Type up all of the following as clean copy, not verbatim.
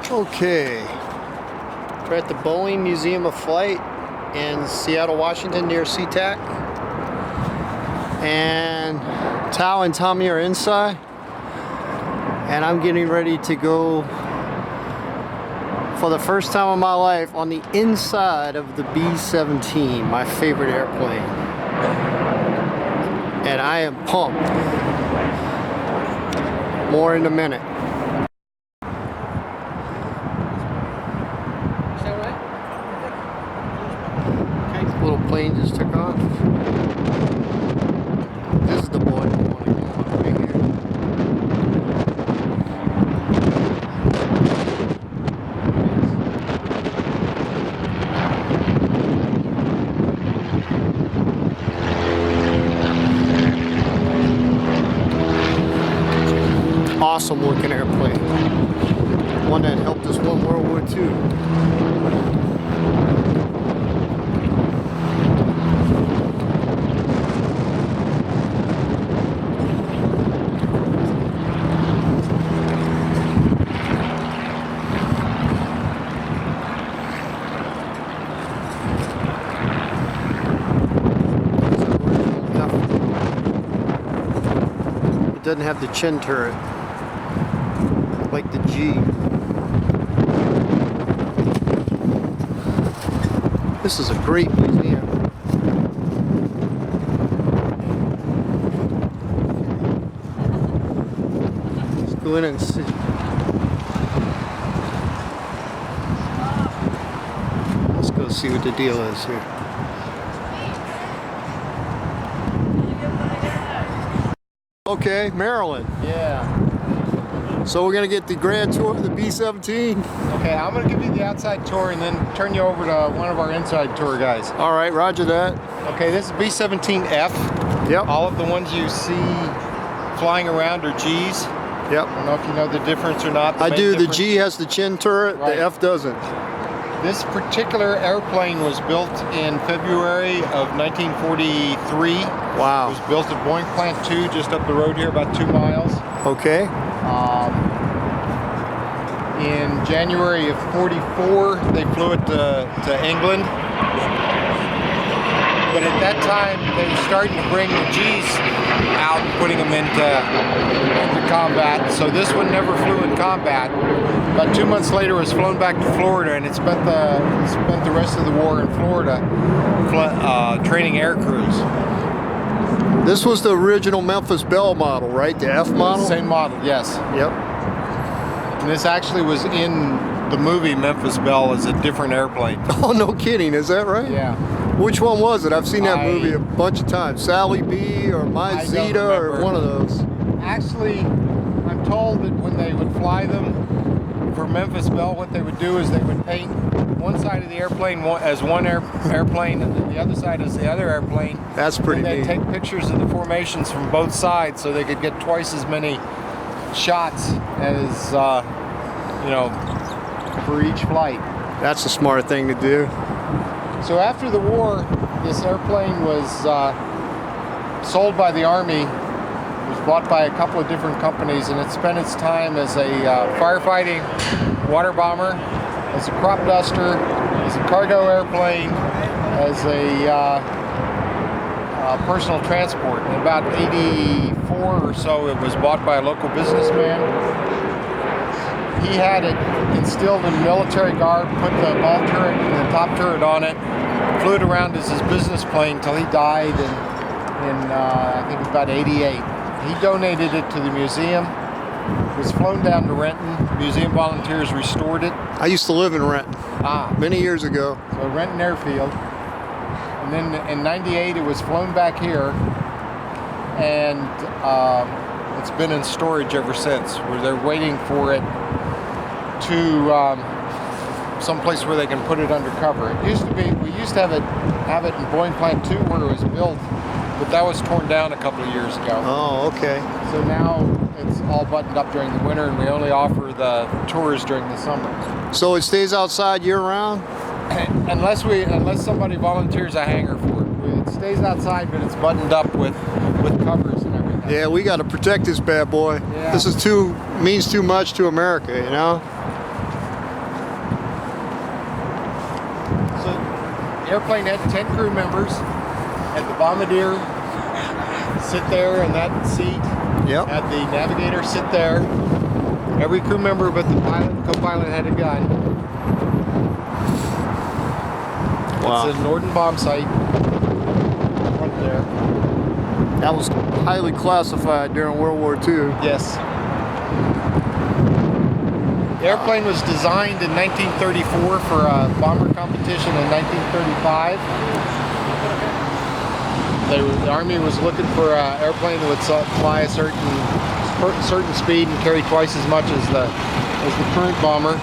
Okay, we're at the Boeing Museum of Flight in Seattle, Washington, near SeaTac. And Tao and Tommy are inside. And I'm getting ready to go, for the first time in my life, on the inside of the B-17, my favorite airplane. And I am pumped. More in a minute. Little plane just took off. This is the boy I want to go on right here. Awesome looking airplane. One that helped us win World War II. Doesn't have the chin turret like the G. This is a great museum. Let's go in and see. Let's go see what the deal is here. Okay, Maryland. Yeah. So we're gonna get the grand tour of the B-17. Okay, I'm gonna give you the outside tour and then turn you over to one of our inside tour guys. All right, roger that. Okay, this is B-17F. Yep. All of the ones you see flying around are Gs. Yep. I don't know if you know the difference or not. I do. The G has the chin turret, right. The F doesn't. This particular airplane was built in February of 1943. Wow. It was built at Boeing Plant 2 just up the road here, about 2 miles. Okay. In January of 44, they flew it to England. But at that time, they were starting to bring the Gs out and putting them into combat. So this one never flew in combat. About 2 months later, it was flown back to Florida, and it spent the rest of the war in Florida training air crews. This was the original Memphis Belle model, right? The F model? Same model, yes. Yep. And this actually was in the movie Memphis Belle as a different airplane. Oh, no kidding. Is that right? Yeah. Which one was it? I've seen that movie a bunch of times. Sally B or My Zeta or one of those. Actually, I'm told that when they would fly them for Memphis Belle, what they would do is they would paint one side of the airplane as one airplane and then the other side as the other airplane. That's pretty neat. They'd take pictures of the formations from both sides so they could get twice as many shots as, you know, for each flight. That's a smart thing to do. So after the war, this airplane was sold by the Army. It was bought by a couple of different companies, and it spent its time as a firefighting water bomber, as a crop duster, as a cargo airplane, as a personal transport. In about 84 or so, it was bought by a local businessman. He had it instilled in military garb, put the ball turret and the top turret on it, flew it around as his business plane till he died in I think about 88. He donated it to the museum. It was flown down to Renton. Museum volunteers restored it. I used to live in Renton many years ago. So Renton Airfield. And then in 98 it was flown back here, and it's been in storage ever since, where they're waiting for it to someplace where they can put it under cover. It used to be, we used to have it in Boeing Plant 2 where it was built, but that was torn down a couple of years ago. Oh, okay. So now it's all buttoned up during the winter, and we only offer the tours during the summer. So it stays outside year-round? Unless somebody volunteers a hangar for it. It stays outside, but it's buttoned up with covers and everything. Yeah, we got to protect this bad boy. Yeah. This is means too much to America, you know? airplane had 10 crew members. Had the bombardier sit there in that seat. Yep. Had the navigator sit there. Every crew member but the pilot and co-pilot had a gun. Wow. It's a Norden bomb site. Right there. That was highly classified during World War II. Yes. The airplane was designed in 1934 for a bomber competition in 1935. The Army was looking for an airplane that would fly a certain speed and carry twice as much as the current bomber.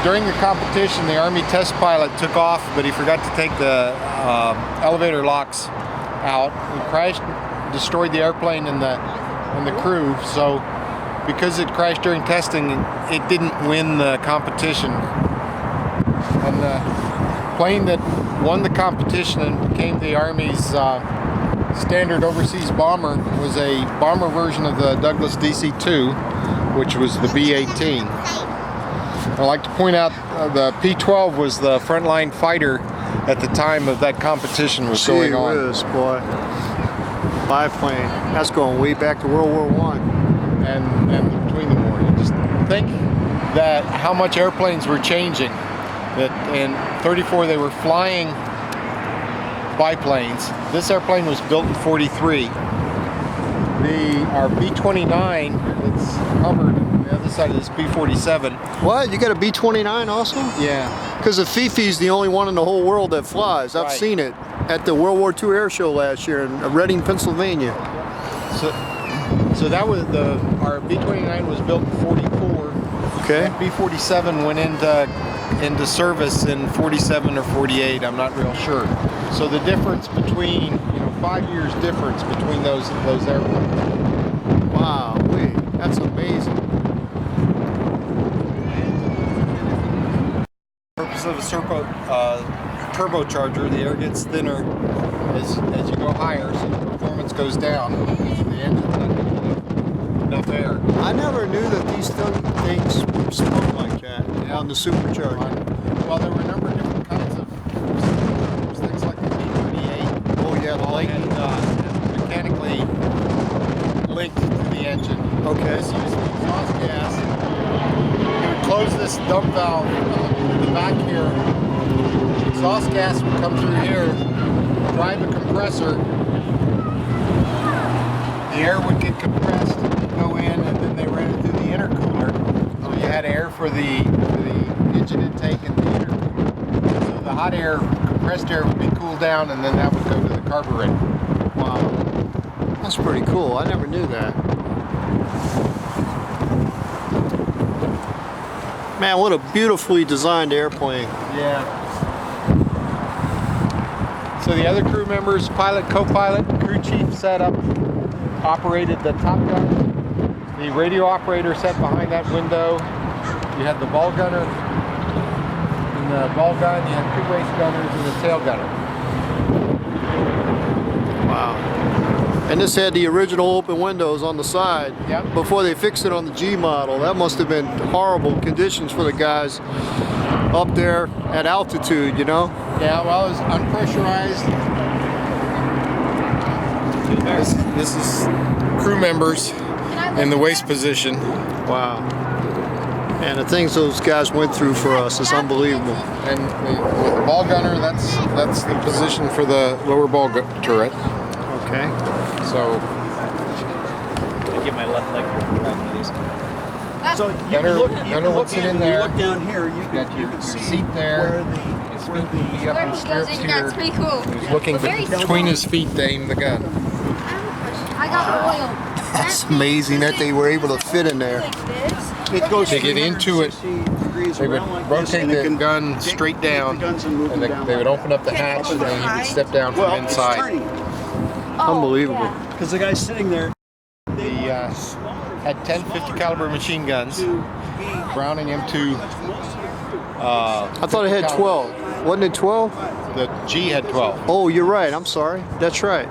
During the competition, the Army test pilot took off, but he forgot to take the elevator locks out. He crashed, destroyed the airplane and the crew. So, because it crashed during testing, it didn't win the competition. And the plane that won the competition and became the Army's standard overseas bomber was a bomber version of the Douglas DC-2, which was the B-18. I'd like to point out the P-12 was the frontline fighter at the time of that competition was going on. Gee whiz, boy. Biplane. That's going way back to World War I. And between the war. You just think that how much airplanes were changing. That in 34 they were flying biplanes. This airplane was built in 43. Our B-29 that's covered on the other side of this B-47. What? You got a B-29 also? Yeah. Because the Fifi's the only one in the whole world that flies. I've Right. seen it at the World War II Air Show last year in Reading, Pennsylvania. So that was our B-29 was built in 44. Okay. That B-47 went into service in 47 or 48. I'm not real sure. So the difference between 5 years difference between those airplanes. Wow, that's amazing. The purpose of a turbocharger, the air gets thinner as you go higher, so the performance goes down. The engine's not going to have enough air. I never knew that these things spoke like that on the supercharger. Well, there were a number of different kinds of things like the B-28. Oh yeah, the light. And mechanically linked to the engine. Okay. This used the exhaust gas. You would close this dump valve in the back here. Exhaust gas would come through here, drive a compressor. The air would get compressed, go in, and then they ran it through the intercooler. So you had air for the engine intake and the intercooler. So the hot air, compressed air would be cooled down, and then that would go to the carburetor. Wow. That's pretty cool. I never knew that. Man, what a beautifully designed airplane. Yeah. So the other crew members, pilot, co-pilot, crew chief sat up, operated the top gun. The radio operator sat behind that window. You had the ball gunner and the ball gun. You had two race gunners and the tail gunner. Wow. And this had the original open windows on the side. Yep. Before they fixed it on the G model. That must have been horrible conditions for the guys up there at altitude, Yeah, well, it was unpressurized. This is crew members in the waist position. Wow. And the things those guys went through for us is unbelievable. And with the ball gunner, that's the position for the lower ball turret. Okay. So I get my left leg for these. So Gunner would sit in there. You look down here, you got can your see seat there. where the He up in stirrups here. That's pretty cool. He's looking between his feet to aim the gun. I got oil. That's amazing that they were able to fit in there. it goes To get into it, 360 degrees they would around like this, rotate and it the can gun take straight the down, guns and move and them down they would like open up the hatch, and then he would step down that. Well, from it's inside. turning Unbelievable. because the guy's sitting there. He had 10 50 caliber machine guns, Browning M2. I thought it had 12. Wasn't it 12? The G had 12. Oh, you're right. I'm sorry. That's right.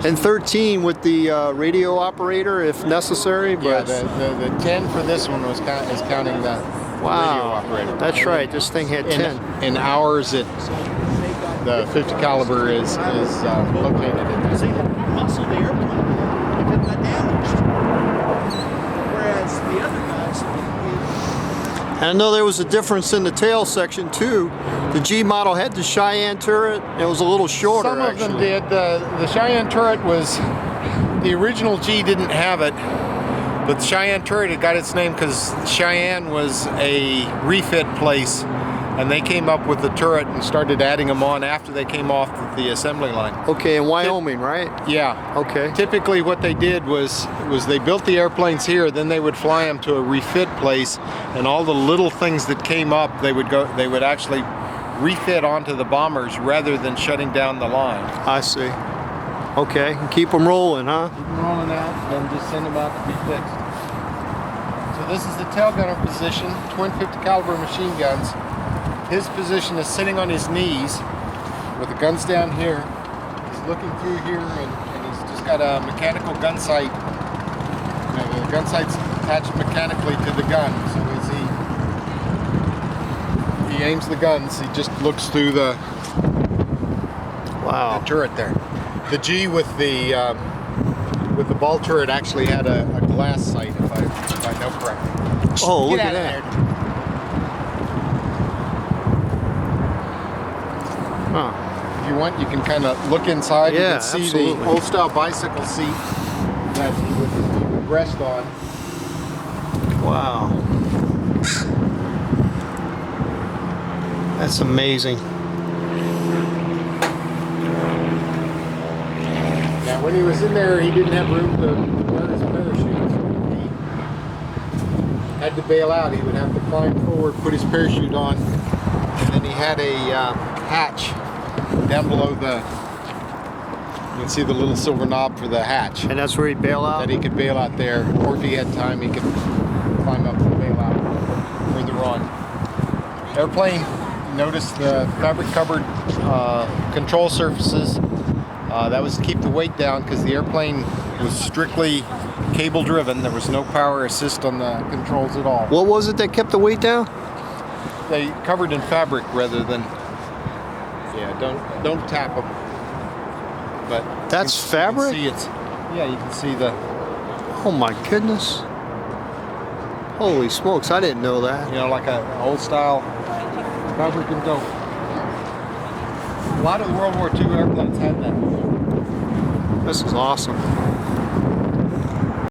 And 13 with the radio operator if necessary. Yeah, But the 10 for this one is counting the Wow. operator. That's right. This thing had 10. In ours, the 50 caliber is located in this. See, muscle the airplane. If it got damaged. Whereas the other guys, And I know there was a difference in the tail section too. The G model had the Cheyenne turret. It was a little shorter. Some of them actually. did. The Cheyenne turret was, the original G didn't have it, but the Cheyenne turret, it got its name because Cheyenne was a refit place, and they came up with the turret and started adding them on after they came off the assembly line. Okay, in Wyoming, right? Yeah. Okay. Typically what they did was they built the airplanes here, then they would fly them to a refit place, and all the little things that came up, they would actually refit onto the bombers rather than shutting down the line. I see. Okay, and keep them rolling, huh? Keep them rolling out, and then just send them out to be fixed. So this is the tail gunner position, twin 50 caliber machine guns. His position is sitting on his knees with the guns down here. He's looking through here, and he's just got a mechanical gun sight. The gun sight's attached mechanically to the gun, so as he aims the guns, he just looks through the Wow. turret there. The G with the ball turret actually had a glass sight, if I know correctly. Oh, look Get at out of that. there. Huh. If you want, you can kind of look inside. Yeah, you can see absolutely. the old style bicycle seat that he would rest on. Wow. That's amazing. Now, when he was in there, he didn't have room to wear his parachute. So he had to bail out. He would have to climb forward, put his parachute on, and then he had a hatch down below the. You can see the little silver knob for the hatch. And that's where he'd bail out? That he could bail out there, or if he had time, he could climb up and bail out further on. Airplane, notice the fabric covered control surfaces. That was to keep the weight down because the airplane was strictly cable driven. There was no power assist on the controls at all. What was it that kept the weight down? They covered in fabric rather than, yeah, don't tap them. But That's you fabric? can see yeah, you can see the, Oh my goodness. Holy smokes, I didn't know that. like an old style fabric and dope. A lot of World War II airplanes had that. This is awesome.